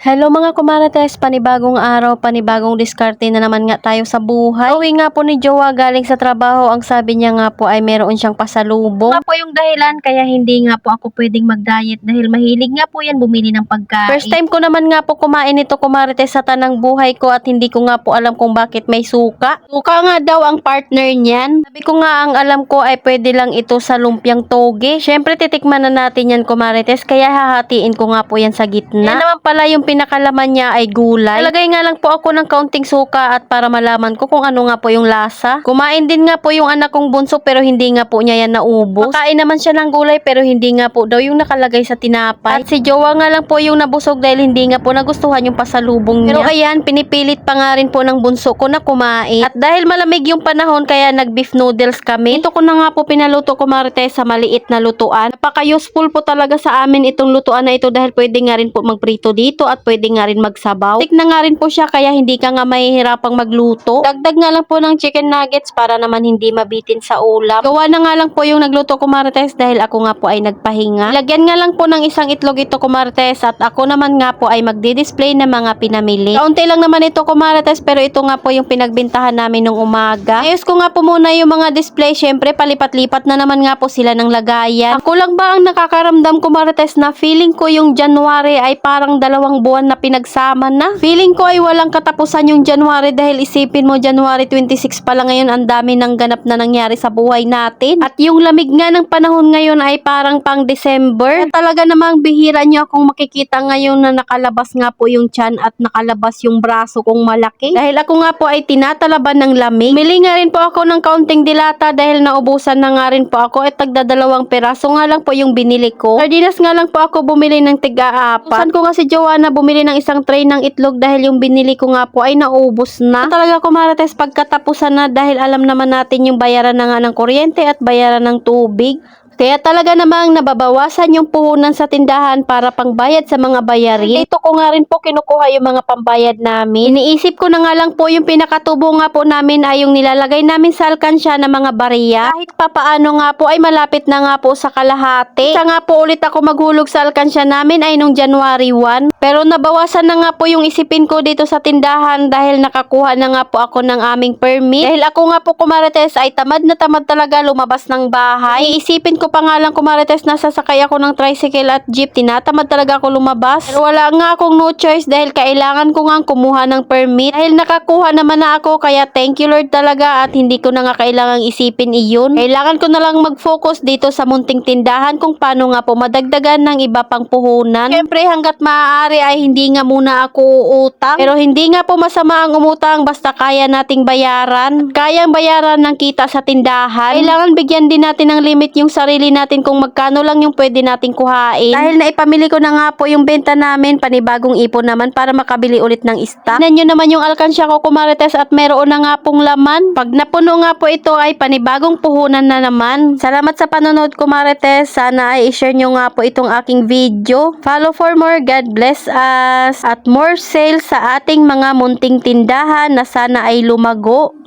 Hello mga kumarites, panibagong araw, panibagong diskarte na naman nga tayo sa buhay. Uwi nga po ni Jowa galing sa trabaho, ang sabi niya nga po ay meron siyang pasalubong. Nga po yung dahilan kaya hindi nga po ako pwedeng mag-diet dahil mahilig nga po yan bumili ng pagkain. First time ko naman nga po kumain ito kumarites sa tanang buhay ko at hindi ko nga po alam kung bakit may suka. Suka nga daw ang partner niyan. Sabi ko nga ang alam ko ay pwede lang ito sa lumpiang toge. Syempre titikman na natin yan kumarites kaya hahatiin ko nga po yan sa gitna. Yan naman pala yung pinakalaman niya ay gulay. Nalagay nga lang po ako ng kaunting suka at para malaman ko kung ano nga po yung lasa. Kumain din nga po yung anak kong bunso pero hindi nga po niya yan naubos. Makain naman siya ng gulay pero hindi nga po daw yung nakalagay sa tinapay. At si Jowa nga lang po yung nabusog dahil hindi nga po nagustuhan yung pasalubong niya. Pero ayan, pinipilit pa nga rin po ng bunso ko na kumain. At dahil malamig yung panahon kaya nag beef noodles kami. Ito ko na nga po pinaluto ko marites sa maliit na lutuan. Napaka-useful po talaga sa amin itong lutuan na ito dahil pwede nga rin po magprito dito at pwede nga rin magsabaw. Tik na nga rin po siya kaya hindi ka nga mahihirapang magluto. Dagdag nga lang po ng chicken nuggets para naman hindi mabitin sa ulam. Gawa na nga lang po yung nagluto ko marites dahil ako nga po ay nagpahinga. Lagyan nga lang po ng isang itlog ito ko marites at ako naman nga po ay magdi-display ng mga pinamili. Kaunti lang naman ito ko marites pero ito nga po yung pinagbintahan namin nung umaga. Ayos ko nga po muna yung mga display. Syempre palipat-lipat na naman nga po sila ng lagayan. Ako lang ba ang nakakaramdam ko marites na feeling ko yung January ay parang 2 buwan na pinagsama na. Feeling ko ay walang katapusan yung January dahil isipin mo January 26 pa lang ngayon ang dami ng ganap na nangyari sa buhay natin. At yung lamig nga ng panahon ngayon ay parang pang December. At talaga namang bihira nyo akong makikita ngayon na nakalabas nga po yung tiyan at nakalabas yung braso kong malaki. Dahil ako nga po ay tinatalaban ng lamig. Mili nga rin po ako ng kaunting dilata dahil naubusan na nga rin po ako at tagdadalawang peraso nga lang po yung binili ko. Sardinas nga lang po ako bumili ng tiga-apat. Usan ko nga si Joanna bumili ng isang tray ng itlog dahil yung binili ko nga po ay naubos na. Talaga ko marites pagkatapusan na dahil alam naman natin yung bayaran na nga ng kuryente at bayaran ng tubig. Kaya talaga namang nababawasan yung puhunan sa tindahan para pangbayad sa mga bayarin. Dito ko nga rin po kinukuha yung mga pambayad namin. Iniisip ko na nga lang po yung pinakatubo nga po namin ay yung nilalagay namin sa alkansya ng mga bariya. Kahit papaano nga po ay malapit na nga po sa kalahati. Isa nga po ulit ako maghulog sa alkansya namin ay nung January 1. Pero nabawasan na nga po yung isipin ko dito sa tindahan dahil nakakuha na nga po ako ng aming permit. Dahil ako nga po kumarites ay tamad na tamad talaga lumabas ng bahay. Iisipin ko pa nga lang kumarites na sasakay ako ng tricycle at jeep. Tinatamad talaga ako lumabas. Pero wala nga akong no choice dahil kailangan ko nga kumuha ng permit. Dahil nakakuha naman na ako kaya thank you Lord talaga at hindi ko na nga kailangang isipin iyon. Kailangan ko na lang mag-focus dito sa munting tindahan kung paano nga po madagdagan ng iba pang puhunan. Siyempre hanggat maaari ay hindi nga muna ako uutang. Pero hindi nga po masama ang umutang basta kaya nating bayaran. Kayang bayaran ng kita sa tindahan. Kailangan bigyan din natin ng limit yung sarili natin kung magkano lang yung pwede nating kuhain. Dahil naipamili ko na nga po yung benta namin, panibagong ipon naman para makabili ulit ng stock. Tignan nyo naman yung alkansya ko kumarites at meron na nga pong laman. Pag napuno nga po ito ay panibagong puhunan na naman. Salamat sa panonood kumarites. Sana ay i-share nyo nga po itong aking video. Follow for more. God bless us. At more sales sa ating mga munting tindahan na sana ay lumago.